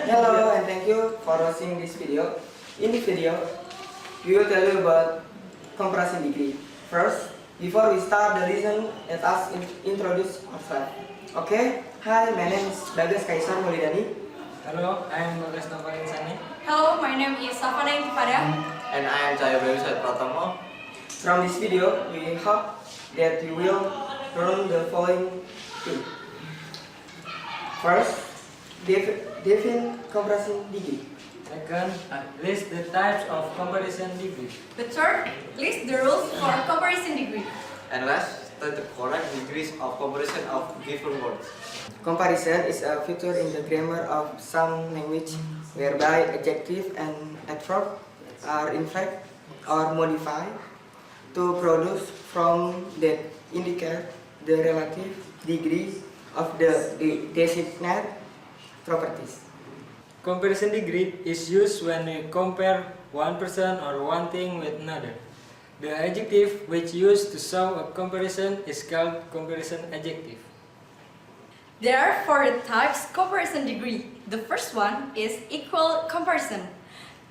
Hello and thank you for watching this video. In this video, we will tell you about comparison degree. First, before we start the lesson, let us introduce ourselves. Okay? Hi, my name is Bagas Maulidani. Hello, I am Bagas Naufal Insani. Hello, my name is Saffanah Intifadah. And I am Cahyo Pratomo. From this video, we hope that you will learn the following things. First, define comparison degree. Second, list the types of comparison degree. The third, list the rules for comparison degree. And last, state the correct degrees of comparison of given words. Comparison is a feature in the grammar of some language whereby adjective and adverb are inflected or modified to produce form that indicate the relative degree of the designated properties. Comparison degree is used when we compare one person or one thing with another. The adjective which used to show a comparison is called comparison adjective. There are four types comparison degree. The first one is equal comparison.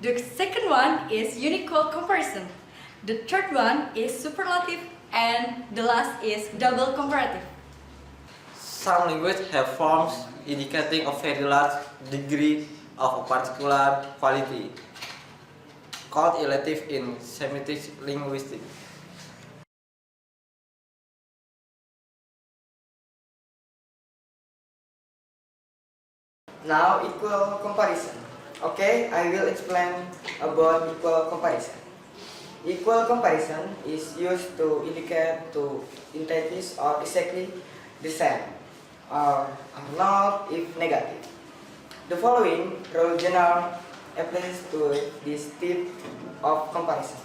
The second one is unequal comparison. The third one is superlative, and the last is double comparative. Some languages have forms indicating a very large degree of a particular quality, called relative in Semitic linguistics. Now, equal comparison. Okay, I will explain about equal comparison. Equal comparison is used to indicate two entities are exactly the same or are not if negative. The following rule general applies to this type of comparison.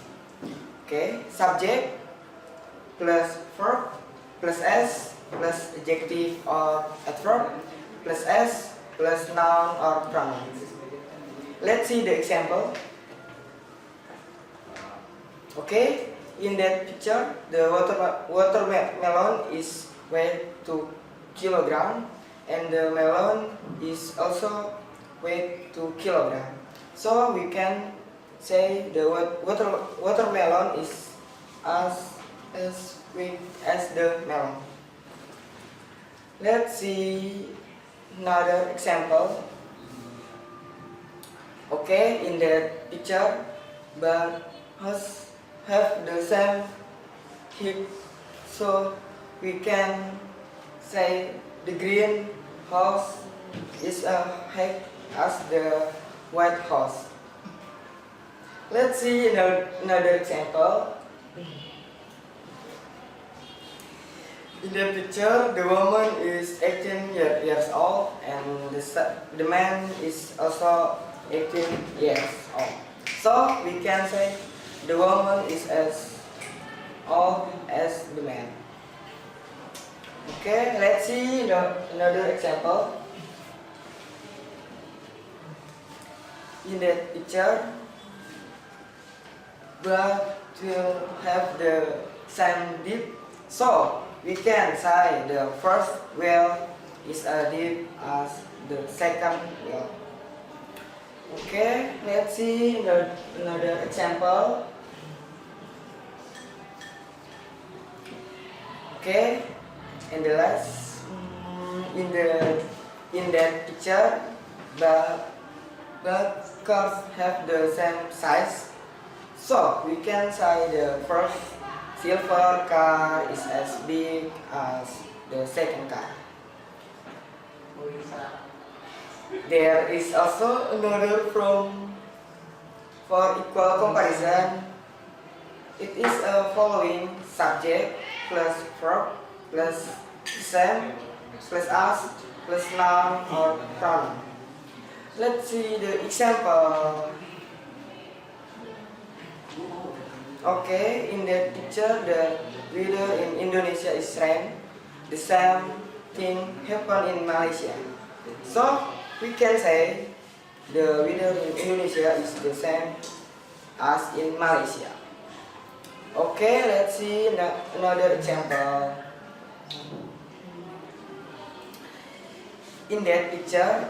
Okay, subject plus verb plus s plus adjective or adverb plus s plus noun or pronoun. Let's see the example. Okay, in that picture, the watermelon is weighed 2 kilogram, and the melon is also weighed 2 kilogram. So we can say the watermelon is as big as the melon. Let's see another example. Okay, in that picture, but have the same height, so we can say the green house is a height as the white house. Let's see another example. In the picture, the woman is 18 years old and the man is also 18 years old. So we can say the woman is as old as the man. Okay, let's see another example. In that picture, but will have the same deep. So we can say the first well is as deep as the second well. Okay, let's see another example. Okay, and the last in that picture, but cars have the same size, so we can say the first silver car is as big as the second car. There is also another form for equal comparison. It is a following subject plus verb plus same plus as plus noun or pronoun. Let's see the example. Okay, in that picture, the weather in Indonesia is rain. The same thing happened in Malaysia. So we can say the weather in Indonesia is the same as in Malaysia. Okay, let's see another example. In that picture,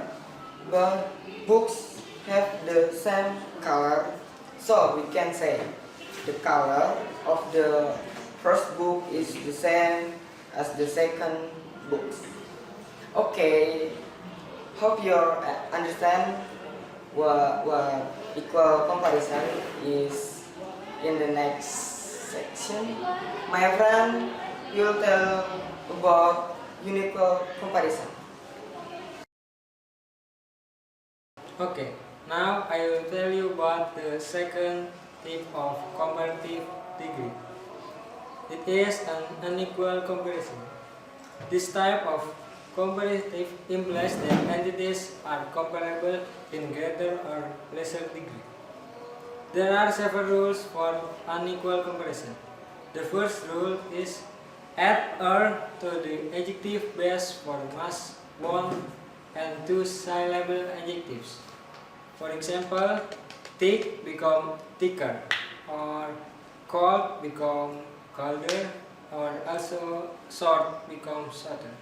but books have the same color, so we can say the color of the first book is the same as the second book. Okay, hope you understand what equal comparison is. In the next section, my friend will tell about unequal comparison. Okay, now I will tell you about the second type of comparative degree. It is an unequal comparison. This type of comparative implies that entities are comparable in greater or lesser degree. There are several rules for unequal comparison. The first rule is add "er" to the adjective base for must, won't, and two syllable adjectives. For example, thick become thicker, or cold become colder, or also short become shorter.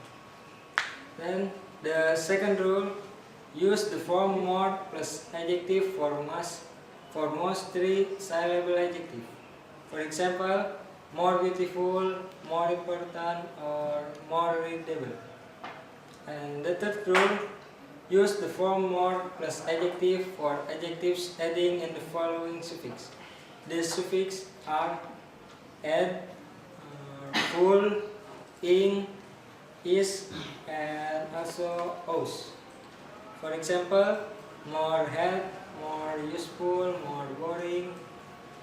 Then the second rule, use the form more plus adjective for must for most three syllable adjective. For example, more beautiful, more important, or more readable. And the third rule, use the form more plus adjective for adjectives adding in the following suffix. These suffixes are add, full, ing, is, and also os. For example, more help, more useful, more boring,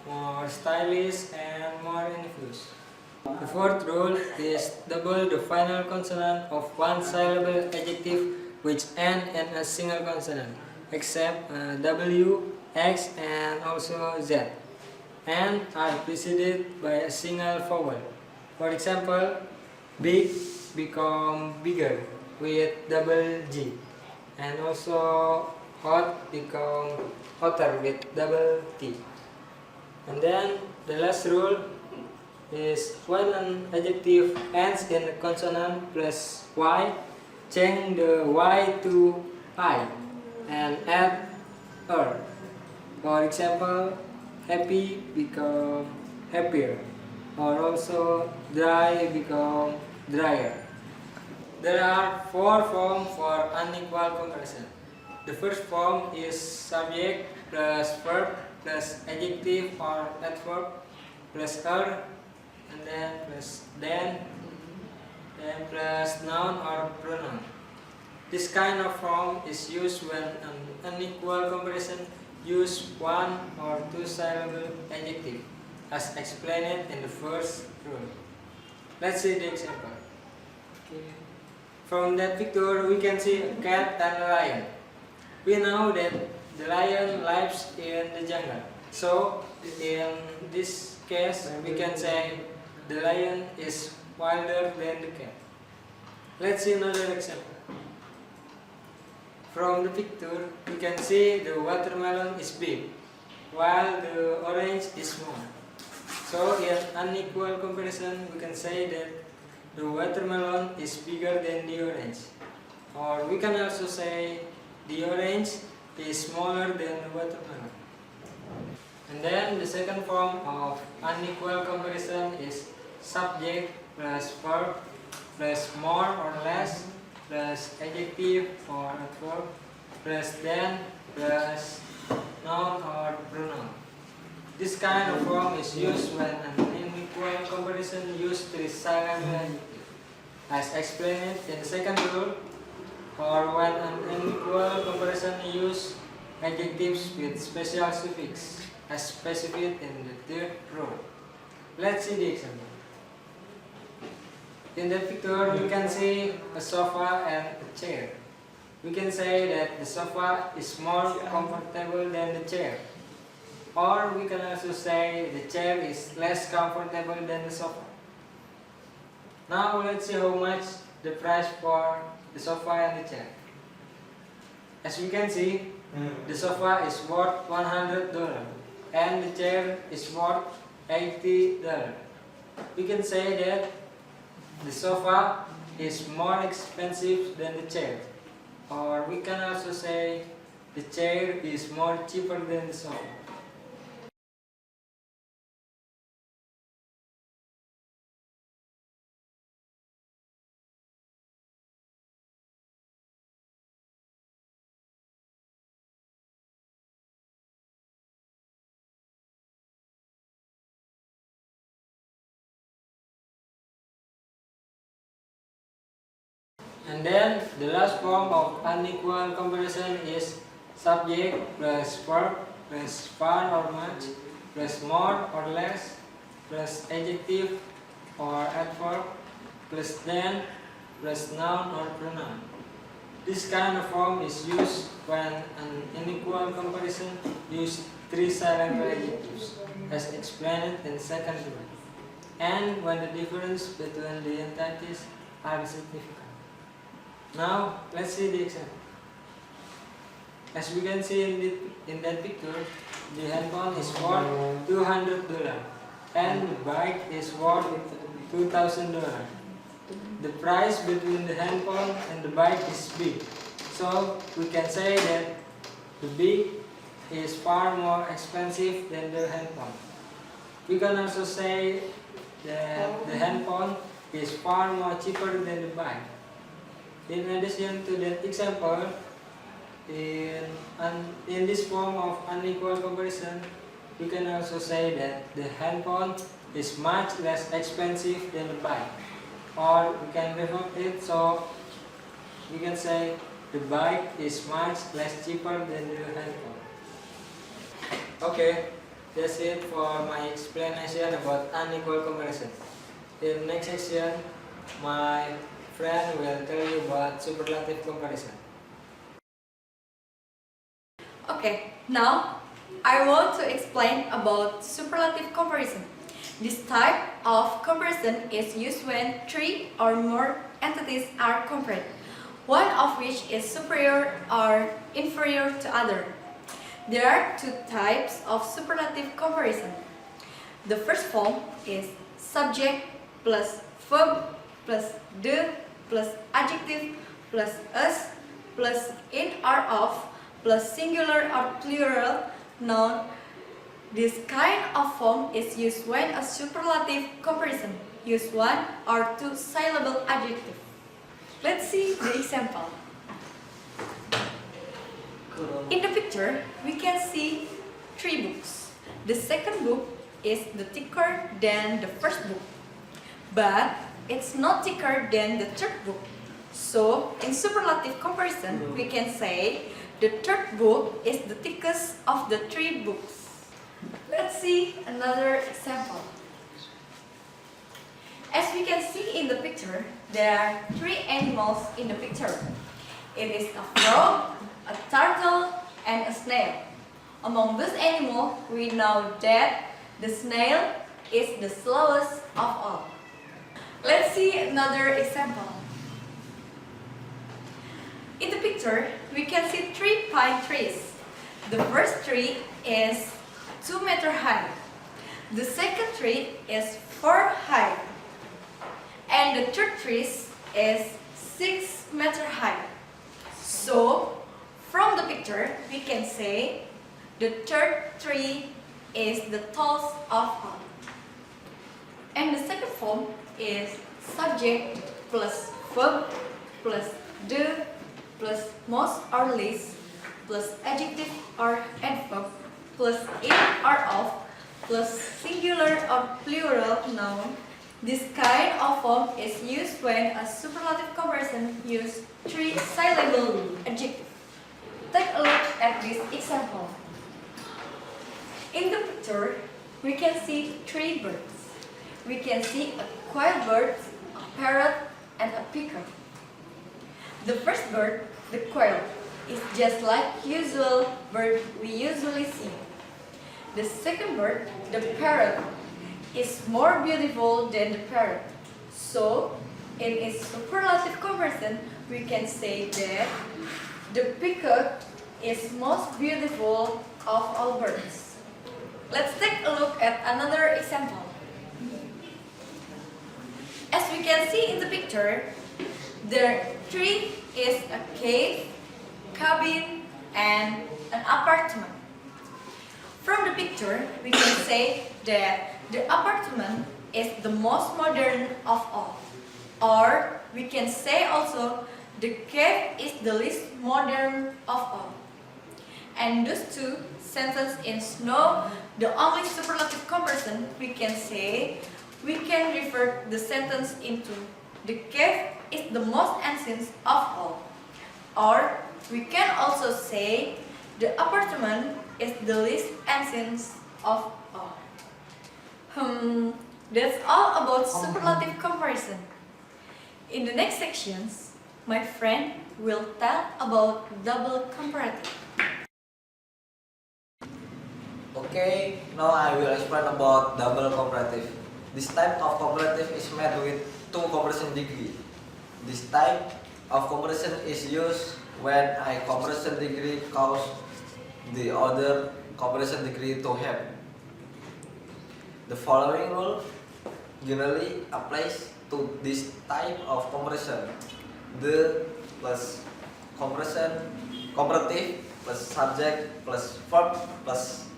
more stylish, and more infused. The fourth rule is double the final consonant of one syllable adjective which end in a single consonant, except W, X, and also Z, and are preceded by a single vowel. For example, big become bigger with double G, and also hot become hotter with double T. And then the last rule is when an adjective ends in a consonant plus Y, change the Y to I and add er. For example, happy become happier, or also dry become drier. There are four forms for unequal comparison. The first form is subject plus verb plus adjective or adverb plus er, and then plus then plus noun or pronoun. This kind of form is used when an unequal comparison use one or two syllable adjective, as explained in the first rule. Let's see the example. Okay. From that picture, we can see a cat and a lion. We know that the lion lives in the jungle. So, in this case, we can say the lion is wilder than the cat. Let's see another example. From the picture, we can see the watermelon is big, while the orange is small. So, in unequal comparison, we can say that the watermelon is bigger than the orange. Or we can also say the orange is smaller than the watermelon. And then the second form of unequal comparison is subject plus verb plus more or less plus adjective or adverb plus then plus noun or pronoun. This kind of form is used when an unequal comparison uses three syllable adjective, as explained in the second rule, or when an unequal comparison uses adjectives with special suffix, as specified in the third rule. Let's see the example. In the picture, we can see a sofa and a chair. We can say that the sofa is more comfortable than the chair. Or we can also say the chair is less comfortable than the sofa. Now let's see how much the price for the sofa and the chair. As we can see, the sofa is worth $100 and the chair is worth $80. We can say that the sofa is more expensive than the chair. Or we can also say the chair is more cheaper than the sofa. And then the last form of unequal comparison is subject plus verb plus far or much plus more or less plus adjective or adverb plus than plus noun or pronoun. This kind of form is used when an unequal comparison uses three silent adjectives as explained in second rule, and when the difference between the entities are significant. Now, let's see the example. As we can see in that picture, the handphone is worth $200 and the bike is worth $2,000. The price between the handphone and the bike is big, so we can say that the bike is far more expensive than the handphone. We can also say that the handphone is far more cheaper than the bike. In addition to that example, in this form of unequal comparison, we can also say that the handphone is much less expensive than the bike. Or we can revert it, so we can say the bike is much less cheaper than the handphone. Okay, that's it for my explanation about unequal comparison. In the next section, my friend will tell you about superlative comparison. Okay, now I want to explain about superlative comparison. This type of comparison is used when three or more entities are compared, one of which is superior or inferior to other. There are two types of superlative comparison. The first form is subject plus verb plus the plus adjective plus us plus in or of plus singular or plural noun. This kind of form is used when a superlative comparison uses one or two syllable adjective. Let's see the example. In the picture, we can see three books. The second book is thicker than the first book, but it's not thicker than the third book. So, in superlative comparison, we can say the third book is the thickest of the three books. Let's see another example. As we can see in the picture, there are three animals in the picture. It is a frog, a turtle, and a snail. Among these animals, we know that the snail is the slowest of all. Let's see another example. In the picture, we can see three pine trees. The first tree is 2 meters high. The second tree is 4 high. And the third tree is 6 meters high. So, from the picture, we can say the third tree is the tallest of all. And the second form is subject plus verb plus the plus most or least plus adjective or adverb plus in or of plus singular or plural noun. This kind of form is used when a superlative comparison uses three syllable adjectives. Take a look at this example. In the picture, we can see three birds. We can see a quail bird, a parrot, and a peacock. The first bird, the quail, is just like usual bird we usually see. The second bird, the parrot, is more beautiful than the parrot. So, in its superlative comparison, we can say that the peacock is most beautiful of all birds. Let's take a look at another example. As we can see in the picture, the tree is a cave cabin, and an apartment. From the picture, we can say that the apartment is the most modern of all. Or we can say also the cave is the least modern of all. And those two sentences in snow, the only superlative comparison we can say, we can refer the sentence into the cave is the most ancient of all. Or we can also say the apartment is the least ancient of all. That's all about superlative comparison. In the next sections, my friend will tell about double comparative. Okay, now I will explain about double comparative. This type of comparative is made with two comparison degree. This type of comparison is used when a comparison degree cause the other comparison degree to happen. The following rule generally applies to this type of comparison. The plus comparative plus subject plus verb plus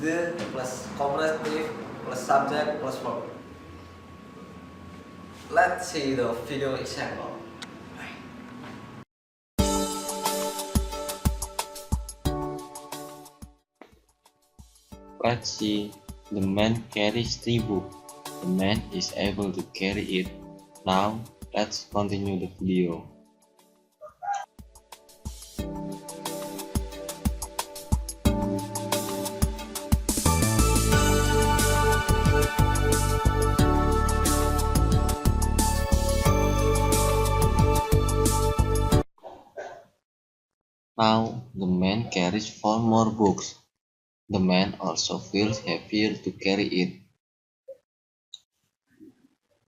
the plus comparative plus subject plus verb. Let's see the video example. Let's see. The man carries 3 books. The man is able to carry it. Now, let's continue the video. Now, the man carries 4 more books. The man also feels heavier to carry it.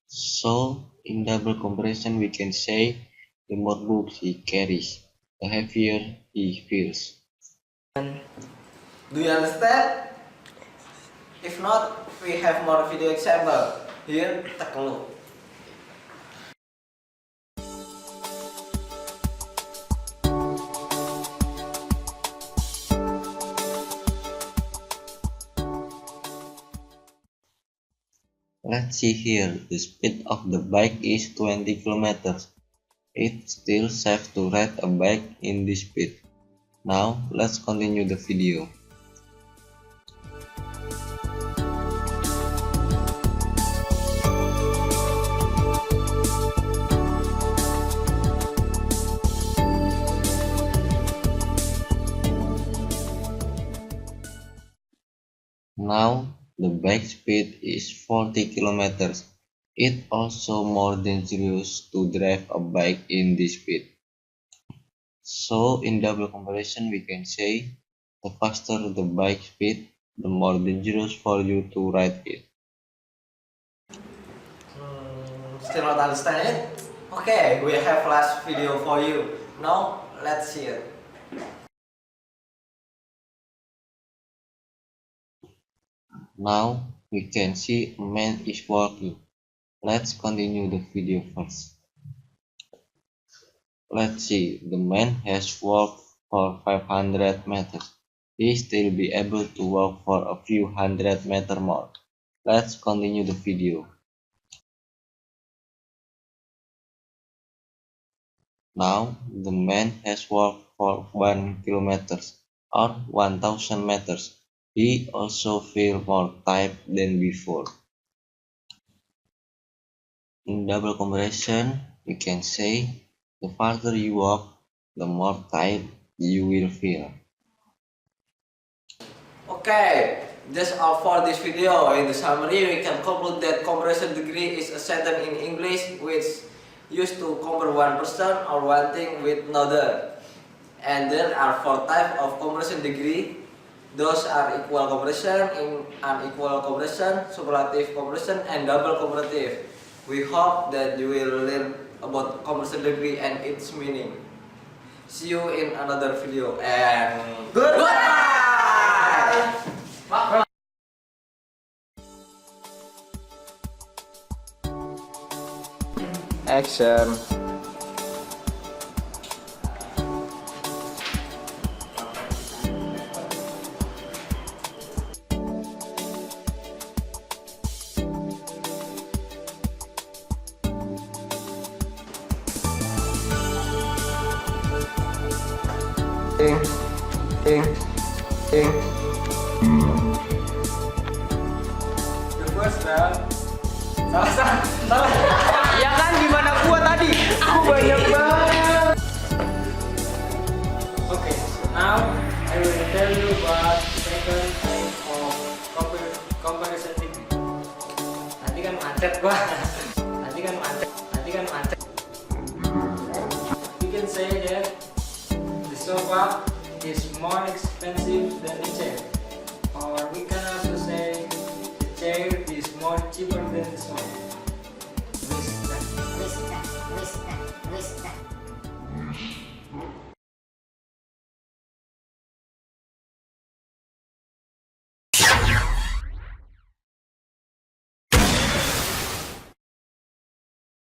So, in double comparison, we can say the more books he carries, the heavier he feels. Do you understand? If not, we have more video example. Here, take a look. Let's see here, the speed of the bike is 20 kilometers. It's still safe to ride a bike in this speed. Now, let's continue the video. Now, the bike speed is 40 kilometers. It's also more dangerous to drive a bike in this speed. So, in double comparison, we can say the faster the bike speed, the more dangerous for you to ride it. Still not understand it? Okay, we have last video for you. Now, let's see it. Now, we can see a man is walking. Let's continue the video first. Let's see, the man has walked for 500 meters. He still be able to walk for a few hundred meters more. Let's continue the video. Now, the man has walked for 1 kilometer or 1000 meters. He also feels more tired than before. In double comparison, we can say the farther you walk, the more tired you will feel. Okay, that's all for this video. In the summary, we can conclude that comparison degree is a sentence in English which used to compare one person or one thing with another. And there are 4 types of comparison degree. Those are equal comparison, unequal comparison, superlative comparison, and double comparative. We hope that you will learn about comparison degree and its meaning. See you in another video and goodbye! Action. The first round. Salah. Ya kan gimana gua tadi? Aku banyak banget. Okay, so now I will tell you about second type of comparison degree. Nanti kan macet gua. Nanti kan macet. You can say that the sofa is more expensive